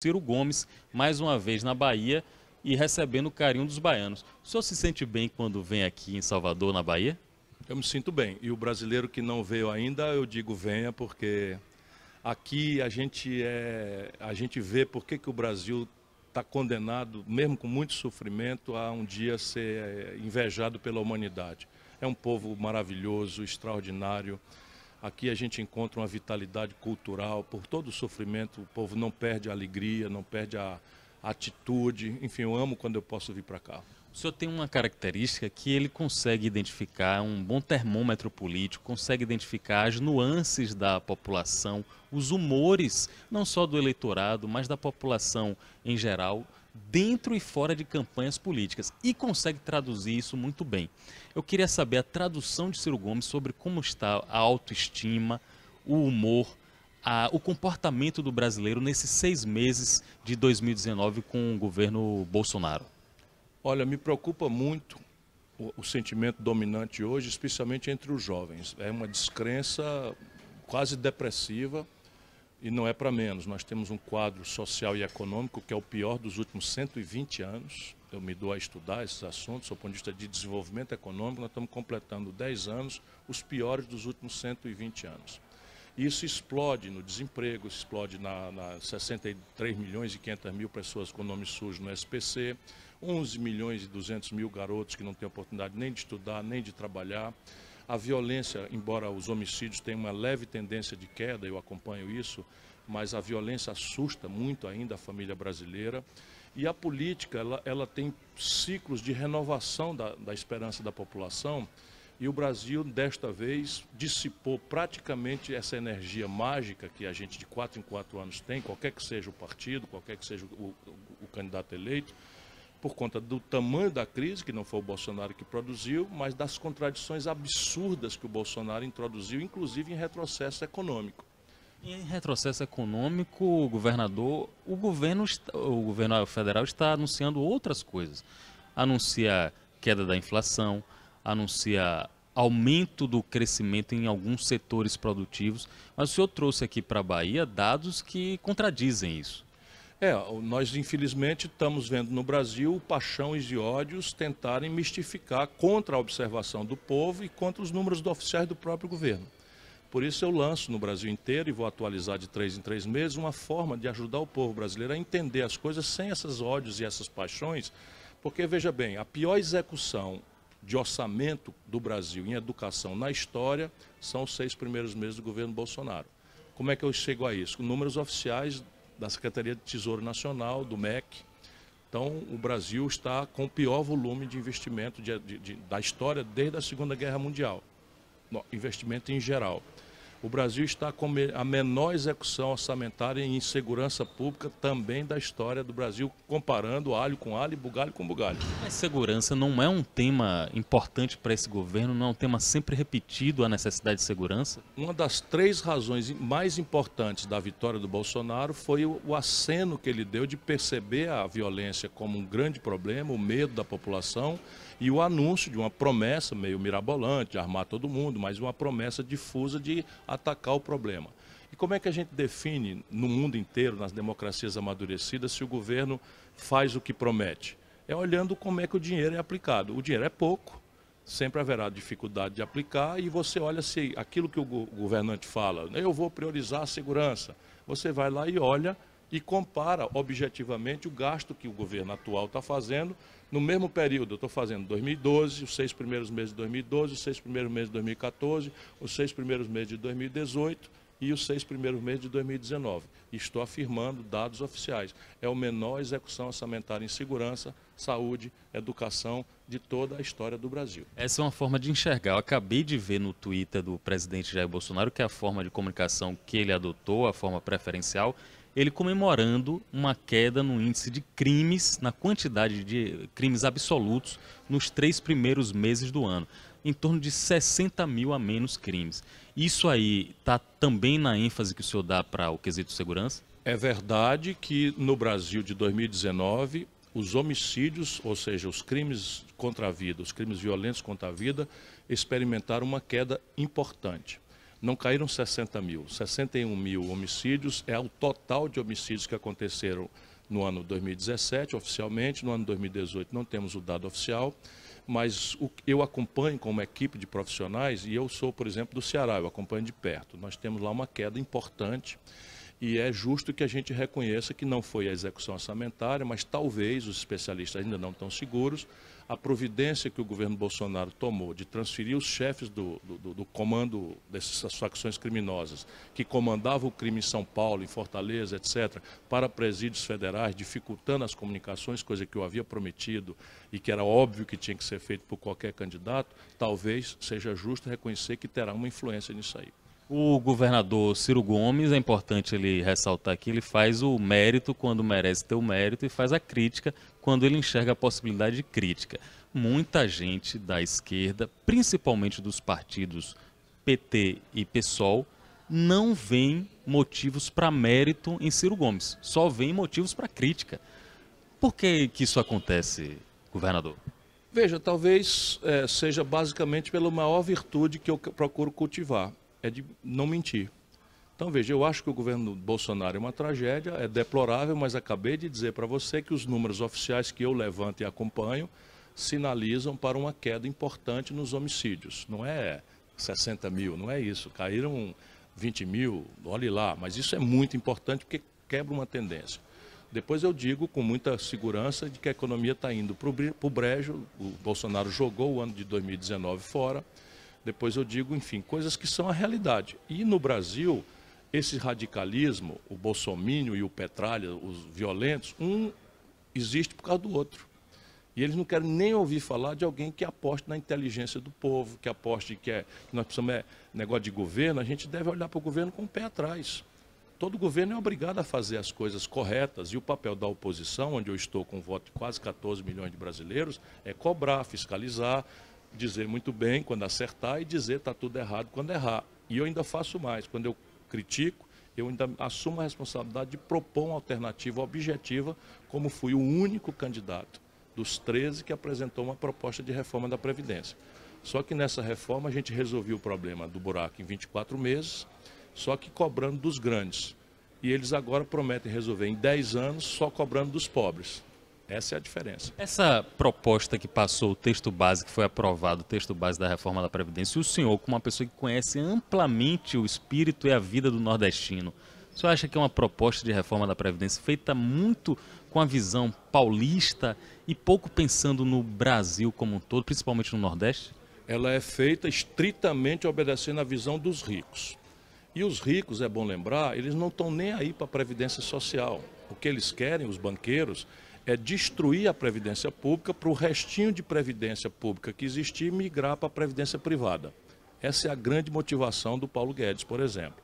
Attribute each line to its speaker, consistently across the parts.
Speaker 1: Ciro Gomes, mais uma vez na Bahia e recebendo o carinho dos baianos. O senhor se sente bem quando vem aqui em Salvador, na Bahia?
Speaker 2: Eu me sinto bem. E o brasileiro que não veio ainda, eu digo venha, porque aqui a gente vê por que o Brasil está condenado, mesmo com muito sofrimento, a um dia ser invejado pela humanidade. É um povo maravilhoso, extraordinário. Aqui a gente encontra uma vitalidade cultural. Por todo o sofrimento, o povo não perde a alegria, não perde a atitude. Enfim, eu amo quando eu posso vir para cá.
Speaker 1: O senhor tem uma característica que ele consegue identificar, um bom termômetro político, consegue identificar as nuances da população, os humores, não só do eleitorado, mas da população em geral, dentro e fora de campanhas políticas, e consegue traduzir isso muito bem. Eu queria saber a tradução de Ciro Gomes sobre como está a autoestima, o humor, o comportamento do brasileiro nesses 6 meses de 2019 com o governo Bolsonaro.
Speaker 2: Olha, me preocupa muito o sentimento dominante hoje, especialmente entre os jovens. É uma descrença quase depressiva e não é para menos. Nós temos um quadro social e econômico que é o pior dos últimos 120 anos. Eu me dou a estudar esses assuntos, do ponto de vista de desenvolvimento econômico, nós estamos completando 10 anos, os piores dos últimos 120 anos. Isso explode no desemprego, explode na 63 milhões e 500 mil pessoas com nome sujo no SPC, 11 milhões e 200 mil garotos que não têm oportunidade nem de estudar, nem de trabalhar. A violência, embora os homicídios tenham uma leve tendência de queda, eu acompanho isso, mas a violência assusta muito ainda a família brasileira. E a política, ela tem ciclos de renovação da esperança da população. E o Brasil, desta vez, dissipou praticamente essa energia mágica que a gente de 4 em 4 anos tem, qualquer que seja o partido, qualquer que seja o candidato eleito, por conta do tamanho da crise, que não foi o Bolsonaro que produziu, mas das contradições absurdas que o Bolsonaro introduziu, inclusive em retrocesso econômico.
Speaker 1: E em retrocesso econômico, o governo federal está anunciando outras coisas. Anuncia queda da inflação, anuncia aumento do crescimento em alguns setores produtivos, mas o senhor trouxe aqui para a Bahia dados que contradizem isso.
Speaker 2: Nós infelizmente estamos vendo no Brasil paixões e ódios tentarem mistificar contra a observação do povo e contra os números oficiais do próprio governo. Por isso eu lanço no Brasil inteiro, e vou atualizar de 3 em 3 meses, uma forma de ajudar o povo brasileiro a entender as coisas sem esses ódios e essas paixões, porque veja bem, a pior execução de orçamento do Brasil em educação na história são os 6 primeiros meses do governo Bolsonaro. Como é que eu chego a isso? Com números oficiais da Secretaria de Tesouro Nacional, do MEC. Então, o Brasil está com o pior volume de investimento da história desde a Segunda Guerra Mundial. Investimento em geral. O Brasil está com a menor execução orçamentária em segurança pública também da história do Brasil, comparando alho com alho e bugalho com bugalho.
Speaker 1: Mas segurança não é um tema importante para esse governo, não é um tema sempre repetido, a necessidade de segurança?
Speaker 2: Uma das 3 razões mais importantes da vitória do Bolsonaro foi o aceno que ele deu de perceber a violência como um grande problema, o medo da população e o anúncio de uma promessa meio mirabolante de armar todo mundo, mas uma promessa difusa de atacar o problema. E como é que a gente define no mundo inteiro, nas democracias amadurecidas, se o governo faz o que promete? É olhando como é que o dinheiro é aplicado. O dinheiro é pouco, sempre haverá dificuldade de aplicar, e você olha se aquilo que o governante fala, eu vou priorizar a segurança, você vai lá e olha e compara objetivamente o gasto que o governo atual está fazendo. No mesmo período, eu estou fazendo 2012, os 6 primeiros meses de 2012, os 6 primeiros meses de 2014, os 6 primeiros meses de 2018 e os 6 primeiros meses de 2019. E estou afirmando dados oficiais. É a menor execução orçamentária em segurança, saúde, educação de toda a história do Brasil.
Speaker 1: Essa é uma forma de enxergar. Eu acabei de ver no Twitter do presidente Jair Bolsonaro que é a forma de comunicação que ele adotou, a forma preferencial, ele comemorando uma queda no índice de crimes, na quantidade de crimes absolutos nos 3 primeiros meses do ano. Em torno de 60 mil a menos crimes. Isso aí está também na ênfase que o senhor dá para o quesito segurança?
Speaker 2: É verdade que no Brasil de 2019, os homicídios, ou seja, os crimes contra a vida, os crimes violentos contra a vida, experimentaram uma queda importante. Não caíram 60 mil. 61 mil homicídios é o total de homicídios que aconteceram no ano 2017, oficialmente. No ano 2018 não temos o dado oficial, mas eu acompanho como equipe de profissionais, e eu sou, por exemplo, do Ceará, eu acompanho de perto. Nós temos lá uma queda importante e é justo que a gente reconheça que não foi a execução orçamentária, mas talvez, os especialistas ainda não estão seguros, a providência que o governo Bolsonaro tomou de transferir os chefes do comando dessas facções criminosas, que comandavam o crime em São Paulo, em Fortaleza, etc., para presídios federais, dificultando as comunicações, coisa que eu havia prometido e que era óbvio que tinha que ser feito por qualquer candidato, talvez seja justo reconhecer que terá uma influência nisso aí.
Speaker 1: O governador Ciro Gomes, é importante ele ressaltar que ele faz o mérito quando merece ter o mérito e faz a crítica quando ele enxerga a possibilidade de crítica. Muita gente da esquerda, principalmente dos partidos PT e PSOL, não vê motivos para mérito em Ciro Gomes, só vê motivos para crítica. Por que isso acontece, governador?
Speaker 2: Veja, talvez seja basicamente pela maior virtude que eu procuro cultivar, é de não mentir. Então, veja, eu acho que o governo Bolsonaro é uma tragédia, é deplorável, mas acabei de dizer para você que os números oficiais que eu levanto e acompanho sinalizam para uma queda importante nos homicídios. Não é 60 mil, não é isso. Caíram 20 mil, olhe lá, mas isso é muito importante porque quebra uma tendência. Depois eu digo com muita segurança de que a economia está indo para o brejo, o Bolsonaro jogou o ano de 2019 fora. Depois eu digo, enfim, coisas que são a realidade. E no Brasil, esse radicalismo, o bolsomínio e o petralha, os violentos, um existe por causa do outro. E eles não querem nem ouvir falar de alguém que aposte na inteligência do povo, que aposte que nós precisamos negócio de governo, a gente deve olhar para o governo com o pé atrás. Todo governo é obrigado a fazer as coisas corretas e o papel da oposição, onde eu estou com o voto de quase 14 milhões de brasileiros, é cobrar, fiscalizar, dizer muito bem quando acertar e dizer está tudo errado quando errar. E eu ainda faço mais, quando eu critico, eu ainda assumo a responsabilidade de propor uma alternativa objetiva, como fui o único candidato dos 13 que apresentou uma proposta de reforma da Previdência. Só que nessa reforma a gente resolveu o problema do buraco em 24 meses, só que cobrando dos grandes. E eles agora prometem resolver em 10 anos só cobrando dos pobres. Essa é a diferença.
Speaker 1: Essa proposta que passou, o texto base, que foi aprovado, o texto base da reforma da Previdência, e o senhor, como uma pessoa que conhece amplamente o espírito e a vida do nordestino, o senhor acha que é uma proposta de reforma da Previdência feita muito com a visão paulista e pouco pensando no Brasil como um todo, principalmente no Nordeste?
Speaker 2: Ela é feita estritamente obedecendo à visão dos ricos. E os ricos, é bom lembrar, eles não estão nem aí para a Previdência Social. O que eles querem, os banqueiros, é destruir a Previdência Pública para o restinho de Previdência Pública que existir e migrar para a Previdência Privada. Essa é a grande motivação do Paulo Guedes, por exemplo.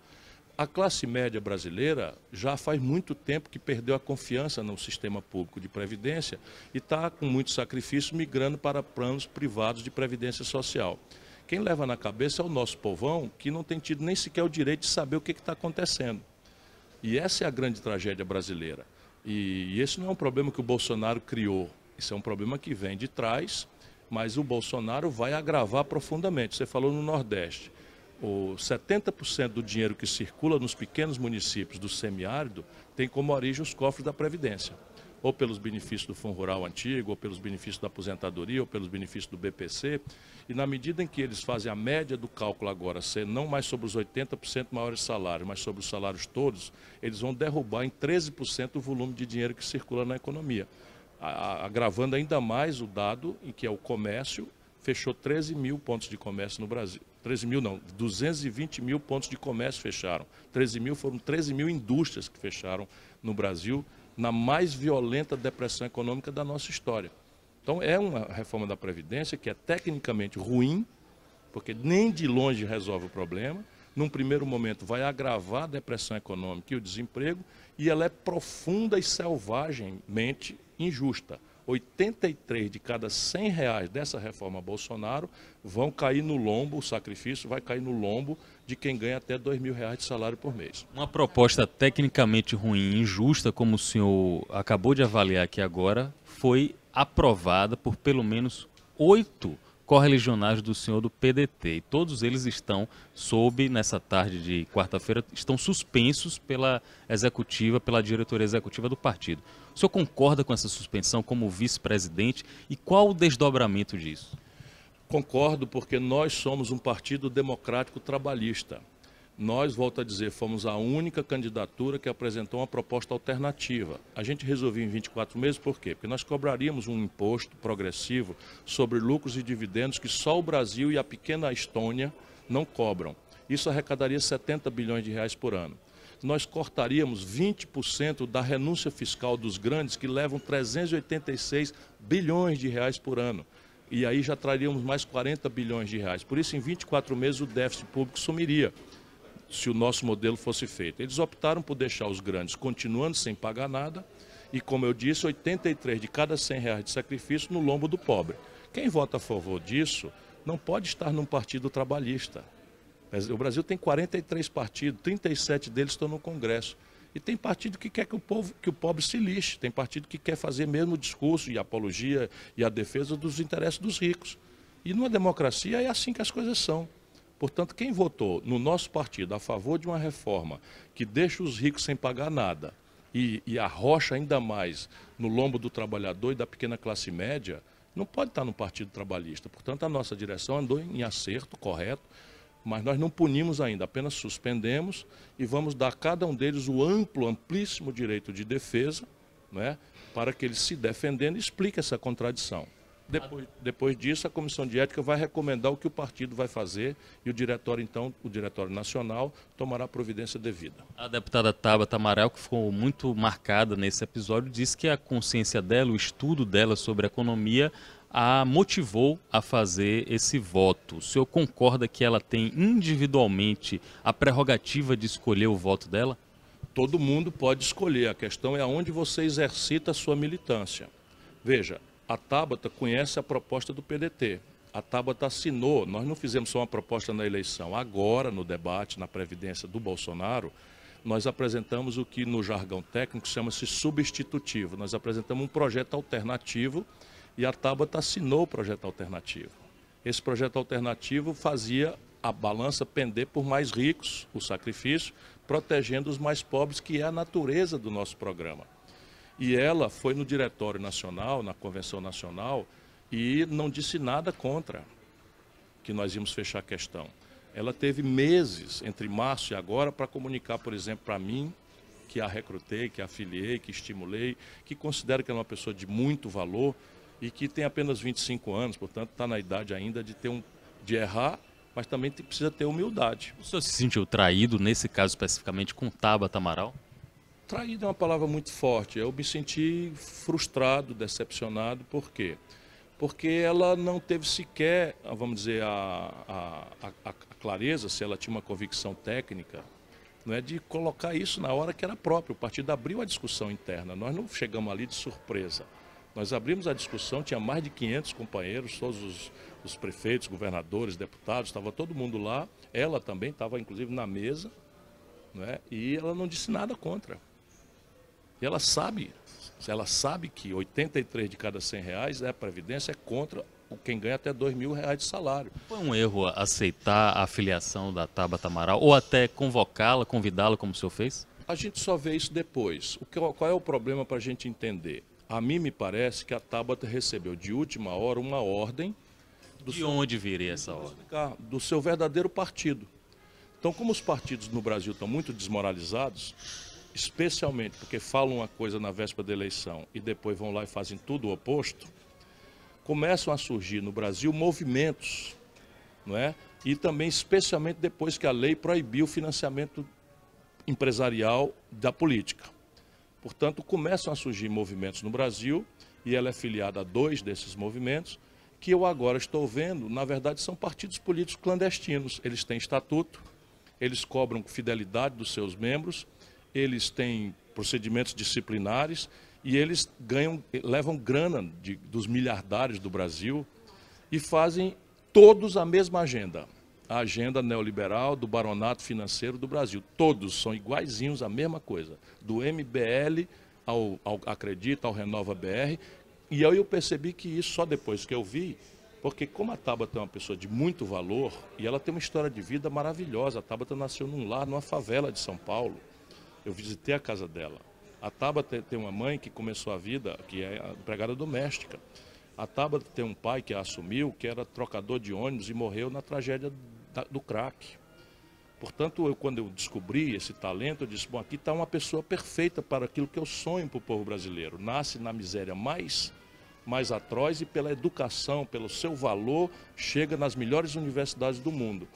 Speaker 2: A classe média brasileira já faz muito tempo que perdeu a confiança no sistema público de previdência e está, com muito sacrifício, migrando para planos privados de previdência social. Quem leva na cabeça é o nosso povão, que não tem tido nem sequer o direito de saber o que está acontecendo. E essa é a grande tragédia brasileira. E esse não é um problema que o Bolsonaro criou, isso é um problema que vem de trás, mas o Bolsonaro vai agravar profundamente. Você falou no Nordeste. O 70% do dinheiro que circula nos pequenos municípios do semiárido tem como origem os cofres da Previdência. Ou pelos benefícios do Fundo Rural Antigo, ou pelos benefícios da aposentadoria, ou pelos benefícios do BPC. E na medida em que eles fazem a média do cálculo agora ser não mais sobre os 80% maiores salários, mas sobre os salários todos, eles vão derrubar em 13% o volume de dinheiro que circula na economia. Agravando ainda mais o dado em que é o comércio, fechou 13 mil pontos de comércio no Brasil. 13 mil não, 220 mil pontos de comércio fecharam. 13 mil foram 13 mil indústrias que fecharam no Brasil, na mais violenta depressão econômica da nossa história. Então é uma reforma da Previdência que é tecnicamente ruim, porque nem de longe resolve o problema. Num primeiro momento vai agravar a depressão econômica e o desemprego, e ela é profunda e selvagemmente injusta. 83 de cada R$100 dessa reforma Bolsonaro vão cair no lombo, o sacrifício vai cair no lombo de quem ganha até R$2.000 de salário por mês.
Speaker 1: Uma proposta tecnicamente ruim e injusta, como o senhor acabou de avaliar aqui agora, foi aprovada por pelo menos 8 correligionários do senhor do PDT. E todos eles estão nessa tarde de quarta-feira, estão suspensos pela executiva, pela diretoria executiva do partido. O senhor concorda com essa suspensão como vice-presidente e qual o desdobramento disso?
Speaker 2: Concordo, porque nós somos um partido democrático trabalhista. Nós, volto a dizer, fomos a única candidatura que apresentou uma proposta alternativa. A gente resolveu em 24 meses, por quê? Porque nós cobraríamos um imposto progressivo sobre lucros e dividendos que só o Brasil e a pequena Estônia não cobram. Isso arrecadaria 70 bilhões de reais por ano. Nós cortaríamos 20% da renúncia fiscal dos grandes, que levam 386 bilhões de reais por ano. E aí já traríamos mais 40 bilhões de reais. Por isso, em 24 meses, o déficit público sumiria, se o nosso modelo fosse feito. Eles optaram por deixar os grandes continuando sem pagar nada e, como eu disse, 83 de cada 100 reais de sacrifício no lombo do pobre. Quem vota a favor disso não pode estar num partido trabalhista. O Brasil tem 43 partidos, 37 deles estão no Congresso. E tem partido que quer que o pobre se lixe, tem partido que quer fazer mesmo o discurso e a apologia e a defesa dos interesses dos ricos. E numa democracia é assim que as coisas são. Portanto, quem votou no nosso partido a favor de uma reforma que deixa os ricos sem pagar nada e arrocha ainda mais no lombo do trabalhador e da pequena classe média, não pode estar no partido trabalhista. Portanto, a nossa direção andou em acerto, correto, mas nós não punimos ainda, apenas suspendemos e vamos dar a cada um deles o amplíssimo direito de defesa, né, para que eles, se defendendo, expliquem essa contradição. Depois disso, a Comissão de Ética vai recomendar o que o partido vai fazer e o diretório, então, o Diretório Nacional, tomará a providência devida.
Speaker 1: A deputada Tabata Amaral, que ficou muito marcada nesse episódio, disse que a consciência dela, o estudo dela sobre economia, a motivou a fazer esse voto. O senhor concorda que ela tem individualmente a prerrogativa de escolher o voto dela?
Speaker 2: Todo mundo pode escolher, a questão é aonde você exercita a sua militância. Veja, a Tabata conhece a proposta do PDT. A Tabata assinou, nós não fizemos só uma proposta na eleição, agora no debate, na Previdência do Bolsonaro, nós apresentamos o que no jargão técnico chama-se substitutivo. Nós apresentamos um projeto alternativo e a Tabata assinou o projeto alternativo. Esse projeto alternativo fazia a balança pender por mais ricos, o sacrifício, protegendo os mais pobres, que é a natureza do nosso programa. E ela foi no Diretório Nacional, na Convenção Nacional, e não disse nada contra que nós íamos fechar a questão. Ela teve meses, entre março e agora, para comunicar, por exemplo, para mim, que a recrutei, que a afiliei, que estimulei, que considero que é uma pessoa de muito valor e que tem apenas 25 anos, portanto, está na idade ainda de errar, mas também precisa ter humildade.
Speaker 1: O senhor se sentiu traído, nesse caso especificamente, com Tabata Amaral?
Speaker 2: Traído é uma palavra muito forte. Eu me senti frustrado, decepcionado. Por quê? Porque ela não teve sequer, vamos dizer, a clareza, se ela tinha uma convicção técnica, não é, de colocar isso na hora que era próprio. O partido abriu a discussão interna. Nós não chegamos ali de surpresa. Nós abrimos a discussão, tinha mais de 500 companheiros, todos os prefeitos, governadores, deputados, estava todo mundo lá. Ela também estava, inclusive, na mesa, não é? E ela não disse nada contra. E ela sabe que 83 de cada 100 reais é a Previdência, é contra quem ganha até 2 mil reais de salário.
Speaker 1: Foi um erro aceitar a afiliação da Tabata Amaral ou até convocá-la, convidá-la, como o senhor fez?
Speaker 2: A gente só vê isso depois. Qual é o problema para a gente entender? A mim me parece que a Tabata recebeu de última hora uma ordem.
Speaker 1: De onde viria essa ordem?
Speaker 2: Do seu verdadeiro partido. Então, como os partidos no Brasil estão muito desmoralizados, especialmente porque falam uma coisa na véspera da eleição e depois vão lá e fazem tudo o oposto, começam a surgir no Brasil movimentos, não é? E também, especialmente depois que a lei proibiu o financiamento empresarial da política. Portanto, começam a surgir movimentos no Brasil, e ela é filiada a 2 desses movimentos, que eu agora estou vendo, na verdade, são partidos políticos clandestinos. Eles têm estatuto, eles cobram fidelidade dos seus membros, eles têm procedimentos disciplinares e eles levam grana dos miliardários do Brasil e fazem todos a mesma agenda. A agenda neoliberal do baronato financeiro do Brasil. Todos são iguaizinhos, a mesma coisa. Do MBL ao Acredita, ao Renova BR. E eu percebi que isso, só depois que eu vi, Porque como a Tabata é uma pessoa de muito valor e ela tem uma história de vida maravilhosa, a Tabata nasceu num lar, numa favela de São Paulo. Eu visitei a casa dela. A Tabata tem uma mãe que começou a vida, que é empregada doméstica. A Tabata tem um pai que a assumiu, que era trocador de ônibus e morreu na tragédia do crack. Portanto, quando eu descobri esse talento, eu disse, bom, aqui está uma pessoa perfeita para aquilo que eu sonho para o povo brasileiro. Nasce na miséria mais atroz e pela educação, pelo seu valor, chega nas melhores universidades do mundo.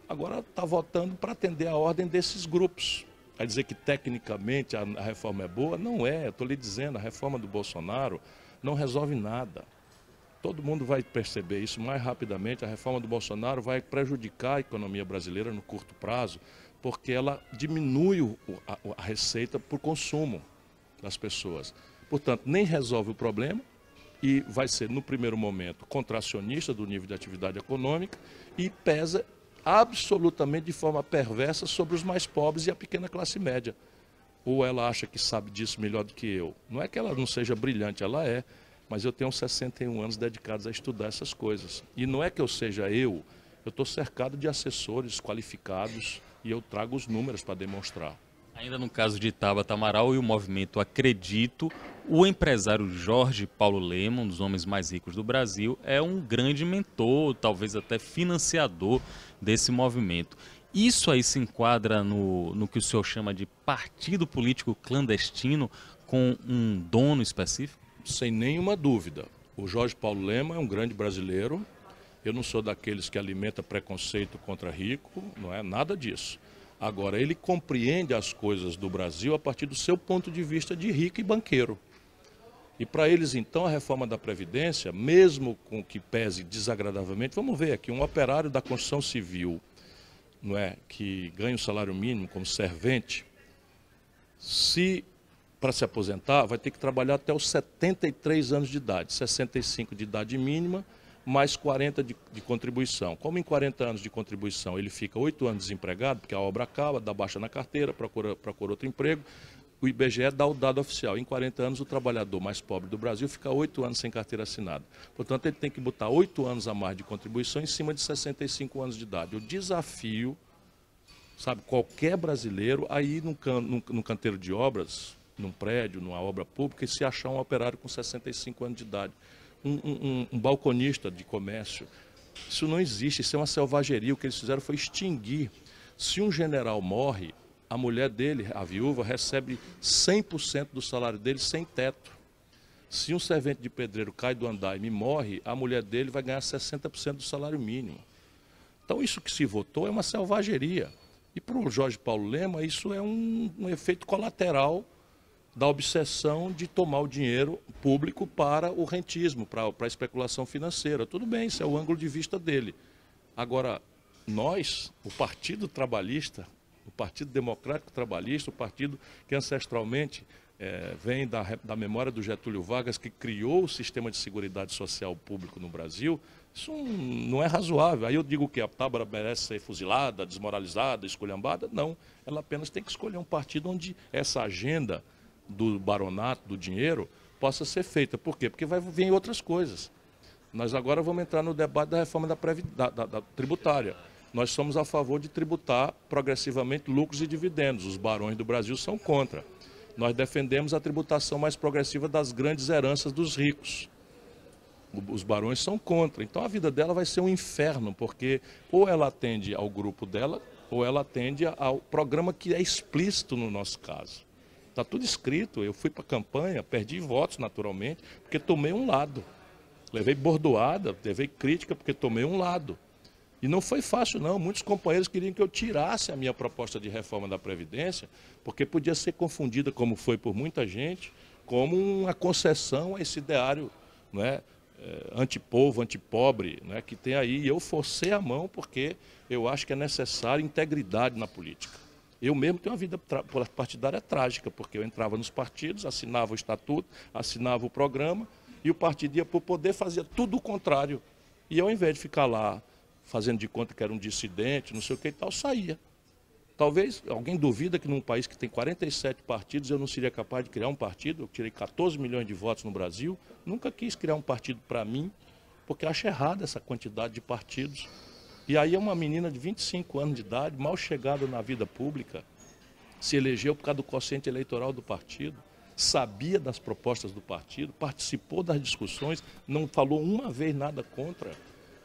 Speaker 2: Agora está votando para atender a ordem desses grupos. Vai dizer que tecnicamente a reforma é boa? Não é, eu estou lhe dizendo, a reforma do Bolsonaro não resolve nada. Todo mundo vai perceber isso mais rapidamente. A reforma do Bolsonaro vai prejudicar a economia brasileira no curto prazo, porque ela diminui a receita por consumo das pessoas. Portanto, nem resolve o problema e vai ser, no primeiro momento, contracionista do nível de atividade econômica e pesa absolutamente de forma perversa sobre os mais pobres e a pequena classe média. Ou ela acha que sabe disso melhor do que eu. Não é que ela não seja brilhante, ela é. Mas eu tenho 61 anos dedicados a estudar essas coisas. E não é que eu seja eu estou cercado de assessores qualificados e eu trago os números para demonstrar.
Speaker 1: Ainda no caso de Tabata Amaral e o movimento Acredito, o empresário Jorge Paulo Lemann, um dos homens mais ricos do Brasil, é um grande mentor, talvez até financiador desse movimento. Isso aí se enquadra no que o senhor chama de partido político clandestino com um dono específico?
Speaker 2: Sem nenhuma dúvida. O Jorge Paulo Lemann é um grande brasileiro. Eu não sou daqueles que alimenta preconceito contra rico, não é nada disso. Agora, ele compreende as coisas do Brasil a partir do seu ponto de vista de rico e banqueiro. E para eles, então, a reforma da Previdência, mesmo com que pese desagradavelmente, vamos ver aqui, um operário da construção civil, não é, que ganha o salário mínimo como servente, para se aposentar, vai ter que trabalhar até os 73 anos de idade, 65 de idade mínima, mais 40 de contribuição. Como em 40 anos de contribuição ele fica 8 anos desempregado, porque a obra acaba, dá baixa na carteira, procura outro emprego, o IBGE dá o dado oficial. Em 40 anos o trabalhador mais pobre do Brasil fica 8 anos sem carteira assinada. Portanto, ele tem que botar 8 anos a mais de contribuição em cima de 65 anos de idade. O desafio, sabe, qualquer brasileiro aí num canteiro de obras, num prédio, numa obra pública, e se achar um operário com 65 anos de idade. Um balconista de comércio. Isso não existe, isso é uma selvageria. O que eles fizeram foi extinguir. Se um general morre, a mulher dele, a viúva, recebe 100% do salário dele sem teto. Se um servente de pedreiro cai do andaime e morre, a mulher dele vai ganhar 60% do salário mínimo. Então isso que se votou é uma selvageria. E para o Jorge Paulo Lemann, isso é um efeito colateral da obsessão de tomar o dinheiro público para o rentismo, para a especulação financeira. Tudo bem, isso é o ângulo de vista dele. Agora, nós, o Partido Trabalhista, o Partido Democrático Trabalhista, o partido que ancestralmente vem da memória do Getúlio Vargas, que criou o sistema de seguridade social público no Brasil, isso não é razoável. Aí eu digo que a Tabata merece ser fuzilada, desmoralizada, esculhambada. Não, ela apenas tem que escolher um partido onde essa agenda do baronato, do dinheiro, possa ser feita. Por quê? Porque vai vir outras coisas. Nós agora vamos entrar no debate da reforma da tributária. Nós somos a favor de tributar progressivamente lucros e dividendos. Os barões do Brasil são contra. Nós defendemos a tributação mais progressiva das grandes heranças dos ricos. Os barões são contra. Então a vida dela vai ser um inferno, porque ou ela atende ao grupo dela, ou ela atende ao programa que é explícito no nosso caso. Está tudo escrito, eu fui para a campanha, perdi votos naturalmente, porque tomei um lado. Levei bordoada, levei crítica porque tomei um lado. E não foi fácil não, muitos companheiros queriam que eu tirasse a minha proposta de reforma da Previdência, porque podia ser confundida, como foi por muita gente, como uma concessão a esse ideário, não é? Antipovo, antipobre, né, que tem aí. E eu forcei a mão porque eu acho que é necessário integridade na política. Eu mesmo tenho uma vida partidária trágica, porque eu entrava nos partidos, assinava o estatuto, assinava o programa, e o partido ia para o poder, fazia tudo o contrário. E eu, ao invés de ficar lá fazendo de conta que era um dissidente, não sei o que e tal, saía. Talvez alguém duvida que num país que tem 47 partidos eu não seria capaz de criar um partido. Eu tirei 14 milhões de votos no Brasil, nunca quis criar um partido para mim, porque acha errada essa quantidade de partidos. E aí é uma menina de 25 anos de idade, mal chegada na vida pública, se elegeu por causa do quociente eleitoral do partido, sabia das propostas do partido, participou das discussões, não falou uma vez nada contra.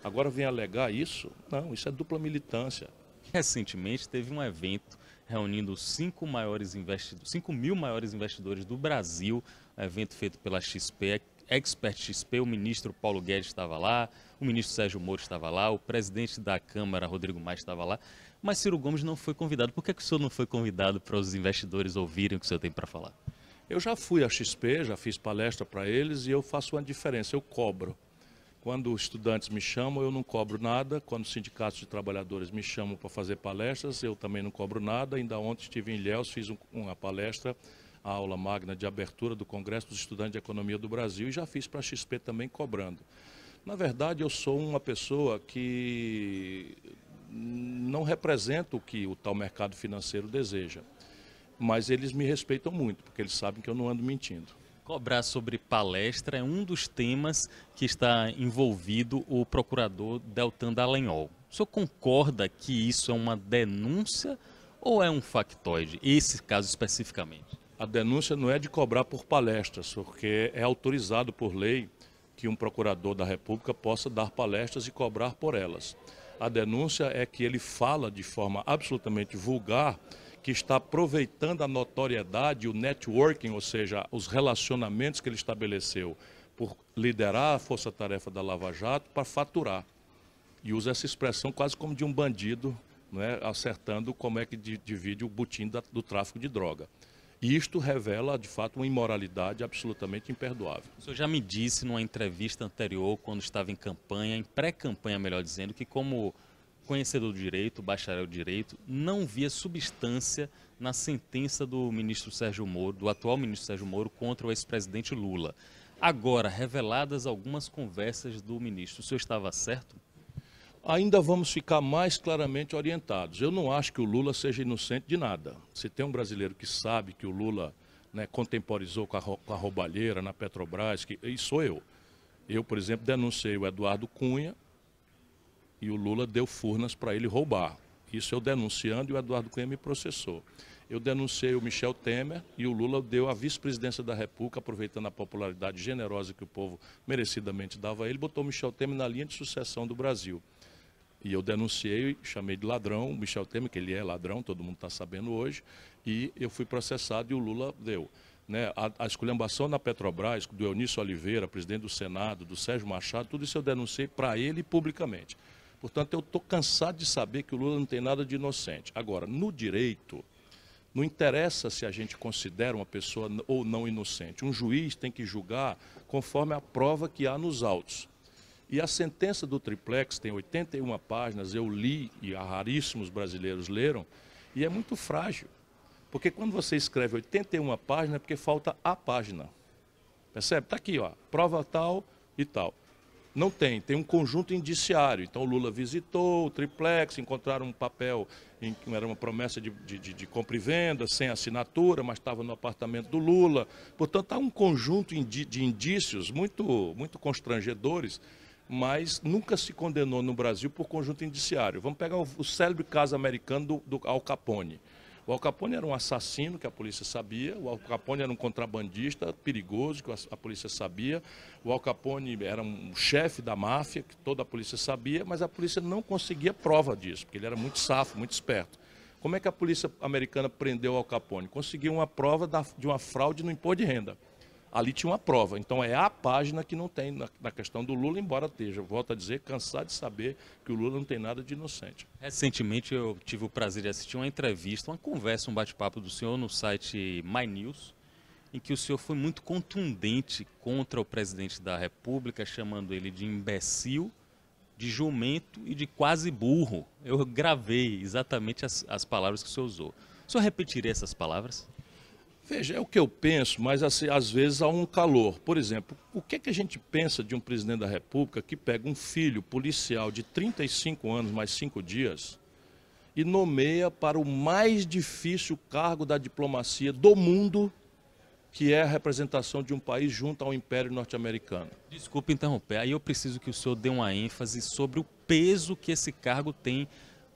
Speaker 2: Agora vem alegar isso? Não, isso é dupla militância.
Speaker 1: Recentemente teve um evento reunindo os 5 mil maiores investidores do Brasil, um evento feito pela XP, Expert XP, o ministro Paulo Guedes estava lá, o ministro Sérgio Moro estava lá, o presidente da Câmara, Rodrigo Maia, estava lá, mas Ciro Gomes não foi convidado. Por que o senhor não foi convidado para os investidores ouvirem o que o senhor tem para falar?
Speaker 2: Eu já fui à XP, já fiz palestra para eles e eu faço uma diferença, eu cobro. Quando os estudantes me chamam, eu não cobro nada. Quando os sindicatos de trabalhadores me chamam para fazer palestras, eu também não cobro nada. Ainda ontem estive em Ilhéus, fiz uma palestra, a aula magna de abertura do Congresso dos Estudantes de Economia do Brasil e já fiz para a XP também cobrando. Na verdade, eu sou uma pessoa que não representa o que o tal mercado financeiro deseja, mas eles me respeitam muito, porque eles sabem que eu não ando mentindo.
Speaker 1: Cobrar sobre palestra é um dos temas que está envolvido o procurador Deltan Dallagnol. O senhor concorda que isso é uma denúncia ou é um factoide, esse caso especificamente?
Speaker 2: A denúncia não é de cobrar por palestras, porque é autorizado por lei que um procurador da República possa dar palestras e cobrar por elas. A denúncia é que ele fala de forma absolutamente vulgar que está aproveitando a notoriedade, o networking, ou seja, os relacionamentos que ele estabeleceu por liderar a força-tarefa da Lava Jato para faturar. E usa essa expressão quase como de um bandido, né, acertando como é que divide o butim do tráfico de droga. E isto revela, de fato, uma imoralidade absolutamente imperdoável.
Speaker 1: O senhor já me disse numa entrevista anterior, quando estava em campanha, em pré-campanha, melhor dizendo, que como conhecedor do direito, bacharel de direito, não via substância na sentença do ministro Sérgio Moro, do atual ministro Sérgio Moro, contra o ex-presidente Lula. Agora, reveladas algumas conversas do ministro, o senhor estava certo?
Speaker 2: Ainda vamos ficar mais claramente orientados. Eu não acho que o Lula seja inocente de nada. Se tem um brasileiro que sabe que o Lula, né, contemporizou com a roubalheira na Petrobras, e sou eu. Eu, por exemplo, denunciei o Eduardo Cunha e o Lula deu furnas para ele roubar. Isso eu denunciando e o Eduardo Cunha me processou. Eu denunciei o Michel Temer e o Lula deu a vice-presidência da República, aproveitando a popularidade generosa que o povo merecidamente dava a ele, botou o Michel Temer na linha de sucessão do Brasil. E eu denunciei, chamei de ladrão o Michel Temer, que ele é ladrão, todo mundo está sabendo hoje, e eu fui processado e o Lula deu. Né? A esculhambação na Petrobras, do Eunício Oliveira, presidente do Senado, do Sérgio Machado, tudo isso eu denunciei para ele publicamente. Portanto, eu estou cansado de saber que o Lula não tem nada de inocente. Agora, no direito, não interessa se a gente considera uma pessoa ou não inocente. Um juiz tem que julgar conforme a prova que há nos autos. E a sentença do Triplex tem 81 páginas, eu li e raríssimos brasileiros leram, e é muito frágil. Porque quando você escreve 81 páginas é porque falta a página. Percebe? Está aqui, ó, prova tal e tal. Não tem, tem um conjunto indiciário. Então o Lula visitou o Triplex, encontraram um papel em que era uma promessa de compra e venda, sem assinatura, mas estava no apartamento do Lula. Portanto, há um conjunto de indícios muito constrangedores, mas nunca se condenou no Brasil por conjunto indiciário. Vamos pegar o célebre caso americano do Al Capone. O Al Capone era um assassino que a polícia sabia, o Al Capone era um contrabandista perigoso que a polícia sabia, o Al Capone era um chefe da máfia que toda a polícia sabia, mas a polícia não conseguia prova disso, porque ele era muito safo, muito esperto. Como é que a polícia americana prendeu o Al Capone? Conseguiu uma prova de uma fraude no imposto de renda. Ali tinha uma prova, então é a página que não tem na questão do Lula, embora esteja, volto a dizer, cansado de saber que o Lula não tem nada de inocente.
Speaker 1: Recentemente eu tive o prazer de assistir uma entrevista, uma conversa, um bate-papo do senhor no site My News, em que o senhor foi muito contundente contra o presidente da República, chamando ele de imbecil, de jumento e de quase burro. Eu gravei exatamente as palavras que o senhor usou. O senhor repetiria essas palavras?
Speaker 2: Veja, é o que eu penso, mas assim, às vezes há um calor. Por exemplo, o que é que a gente pensa de um presidente da República que pega um filho policial de 35 anos mais 5 dias e nomeia para o mais difícil cargo da diplomacia do mundo que é a representação de um país junto ao Império Norte-Americano.
Speaker 1: Desculpe interromper, aí eu preciso que o senhor dê uma ênfase sobre o peso que esse cargo tem.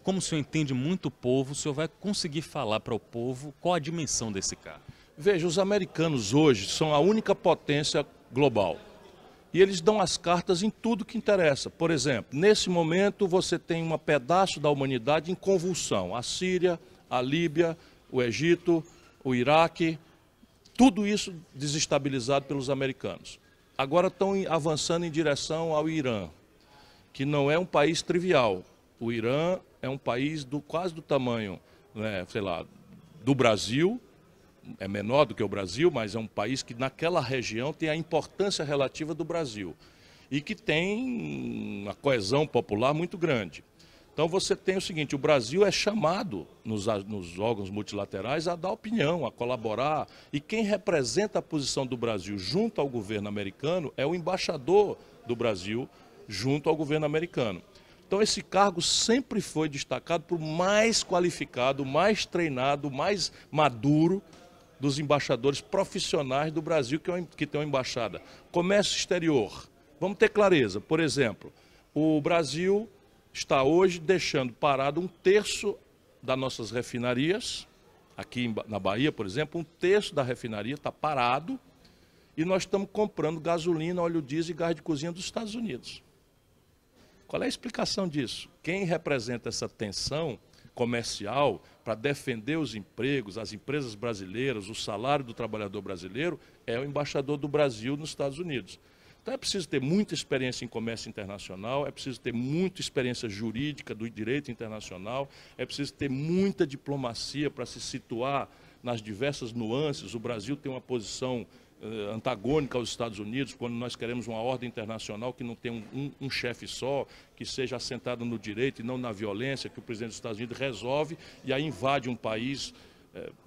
Speaker 1: Como o senhor entende muito o povo, o senhor vai conseguir falar para o povo qual a dimensão desse cargo?
Speaker 2: Veja, os americanos hoje são a única potência global. E eles dão as cartas em tudo que interessa. Por exemplo, nesse momento você tem um pedaço da humanidade em convulsão. A Síria, a Líbia, o Egito, o Iraque, tudo isso desestabilizado pelos americanos. Agora estão avançando em direção ao Irã, que não é um país trivial. O Irã é um país quase do tamanho, né, sei lá, do Brasil. É menor do que o Brasil, mas é um país que naquela região tem a importância relativa do Brasil e que tem uma coesão popular muito grande. Então você tem o seguinte, o Brasil é chamado nos órgãos multilaterais a dar opinião, a colaborar, e quem representa a posição do Brasil junto ao governo americano é o embaixador do Brasil junto ao governo americano. Então esse cargo sempre foi destacado por mais qualificado, mais treinado, mais maduro dos embaixadores profissionais do Brasil que tem uma embaixada. Comércio exterior. Vamos ter clareza. Por exemplo, o Brasil está hoje deixando parado 1/3 das nossas refinarias. Aqui na Bahia, por exemplo, 1/3 da refinaria está parado e nós estamos comprando gasolina, óleo diesel e gás de cozinha dos Estados Unidos. Qual é a explicação disso? Quem representa essa tensão comercial para defender os empregos, as empresas brasileiras, o salário do trabalhador brasileiro, é o embaixador do Brasil nos Estados Unidos. Então é preciso ter muita experiência em comércio internacional, é preciso ter muita experiência jurídica do direito internacional, é preciso ter muita diplomacia para se situar nas diversas nuances. O Brasil tem uma posição antagônica aos Estados Unidos, quando nós queremos uma ordem internacional que não tenha um chefe só, que seja assentada no direito e não na violência, que o presidente dos Estados Unidos resolve e aí invade um país,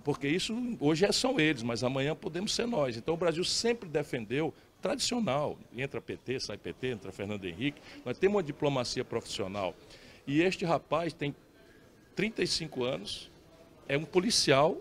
Speaker 2: porque isso hoje são eles, mas amanhã podemos ser nós. Então o Brasil sempre defendeu, tradicional, entra PT, sai PT, entra Fernando Henrique, nós temos uma diplomacia profissional. E este rapaz tem 35 anos, é um policial.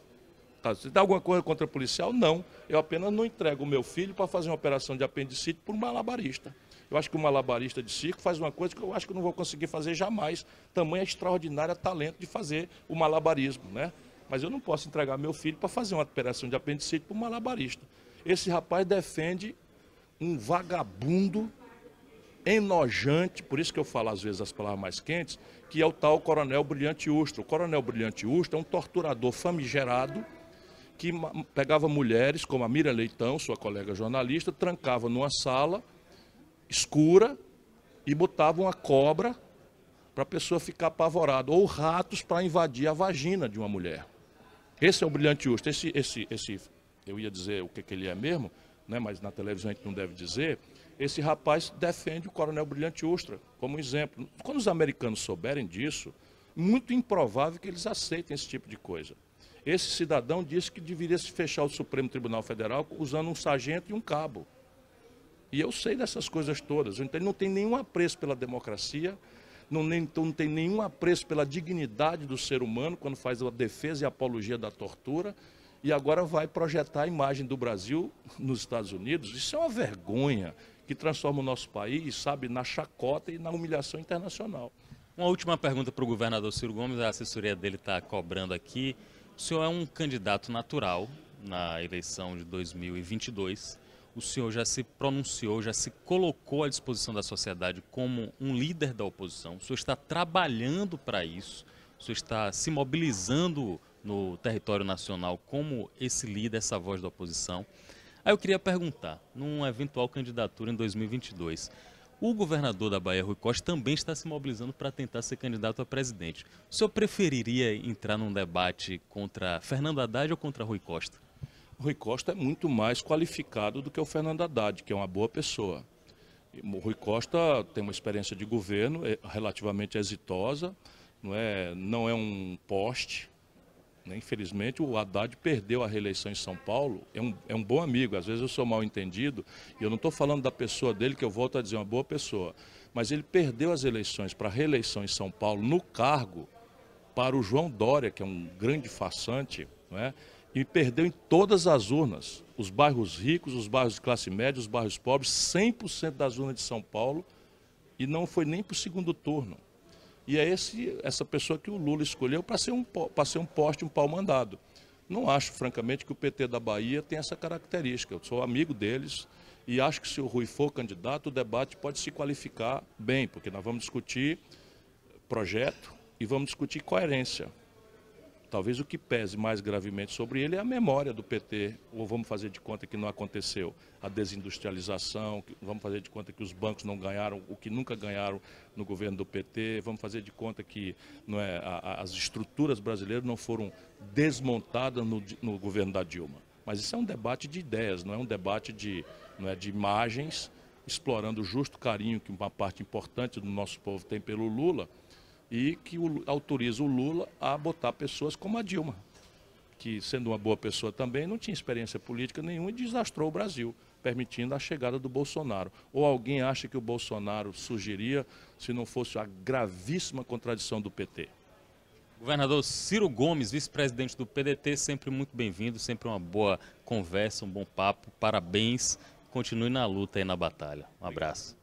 Speaker 2: Você dá alguma coisa contra policial? Não. Eu apenas não entrego o meu filho para fazer uma operação de apendicite por um malabarista. Eu acho que um malabarista de circo faz uma coisa que eu acho que eu não vou conseguir fazer jamais. Tamanho extraordinário talento de fazer o malabarismo, né? Mas eu não posso entregar meu filho para fazer uma operação de apendicite por um malabarista. Esse rapaz defende um vagabundo enojante, por isso que eu falo às vezes as palavras mais quentes, que é o tal Coronel Brilhante Ustra. O Coronel Brilhante Ustra é um torturador famigerado, que pegava mulheres, como a Mira Leitão, sua colega jornalista, trancava numa sala escura e botava uma cobra para a pessoa ficar apavorada, ou ratos para invadir a vagina de uma mulher. Esse é o Brilhante Ustra. Eu ia dizer o que ele é mesmo, né, mas na televisão a gente não deve dizer. Esse rapaz defende o Coronel Brilhante Ustra como exemplo. Quando os americanos souberem disso, muito improvável que eles aceitem esse tipo de coisa. Esse cidadão disse que deveria se fechar o Supremo Tribunal Federal usando um sargento e um cabo. E eu sei dessas coisas todas. Então ele não tem nenhum apreço pela democracia, não tem nenhum apreço pela dignidade do ser humano quando faz a defesa e a apologia da tortura, e agora vai projetar a imagem do Brasil nos Estados Unidos. Isso é uma vergonha que transforma o nosso país, sabe, na chacota e na humilhação internacional.
Speaker 1: Uma última pergunta para o governador Ciro Gomes, a assessoria dele está cobrando aqui. O senhor é um candidato natural na eleição de 2022. O senhor já se pronunciou, já se colocou à disposição da sociedade como um líder da oposição. O senhor está trabalhando para isso. O senhor está se mobilizando no território nacional como esse líder, essa voz da oposição. Aí eu queria perguntar, numa eventual candidatura em 2022, o governador da Bahia, Rui Costa, também está se mobilizando para tentar ser candidato a presidente. O senhor preferiria entrar num debate contra Fernando Haddad ou contra Rui Costa?
Speaker 2: Rui Costa é muito mais qualificado do que o Fernando Haddad, que é uma boa pessoa. O Rui Costa tem uma experiência de governo relativamente exitosa, não é um poste. Infelizmente, o Haddad perdeu a reeleição em São Paulo, é um bom amigo, às vezes eu sou mal entendido, e eu não estou falando da pessoa dele, que eu volto a dizer, uma boa pessoa, mas ele perdeu as eleições para a reeleição em São Paulo no cargo para o João Dória, que é um grande farsante, e perdeu em todas as urnas. Os bairros ricos, os bairros de classe média, os bairros pobres, 100% das urnas de São Paulo, e não foi nem para o segundo turno. E é essa pessoa que o Lula escolheu para ser um poste, um pau mandado. Não acho, francamente, que o PT da Bahia tem essa característica. Eu sou amigo deles e acho que se o Rui for candidato, o debate pode se qualificar bem, porque nós vamos discutir projeto e vamos discutir coerência. Talvez o que pese mais gravemente sobre ele é a memória do PT, ou vamos fazer de conta que não aconteceu a desindustrialização, vamos fazer de conta que os bancos não ganharam o que nunca ganharam no governo do PT, vamos fazer de conta que as estruturas brasileiras não foram desmontadas no governo da Dilma. Mas isso é um debate de ideias, não é um debate de imagens, explorando o justo carinho que uma parte importante do nosso povo tem pelo Lula, e que autoriza o Lula a botar pessoas como a Dilma, que, sendo uma boa pessoa também, não tinha experiência política nenhuma e desastrou o Brasil, permitindo a chegada do Bolsonaro. Ou alguém acha que o Bolsonaro surgiria se não fosse a gravíssima contradição do PT?
Speaker 1: Governador Ciro Gomes, vice-presidente do PDT, sempre muito bem-vindo, sempre uma boa conversa, um bom papo. Parabéns, continue na luta aí na batalha. Um abraço.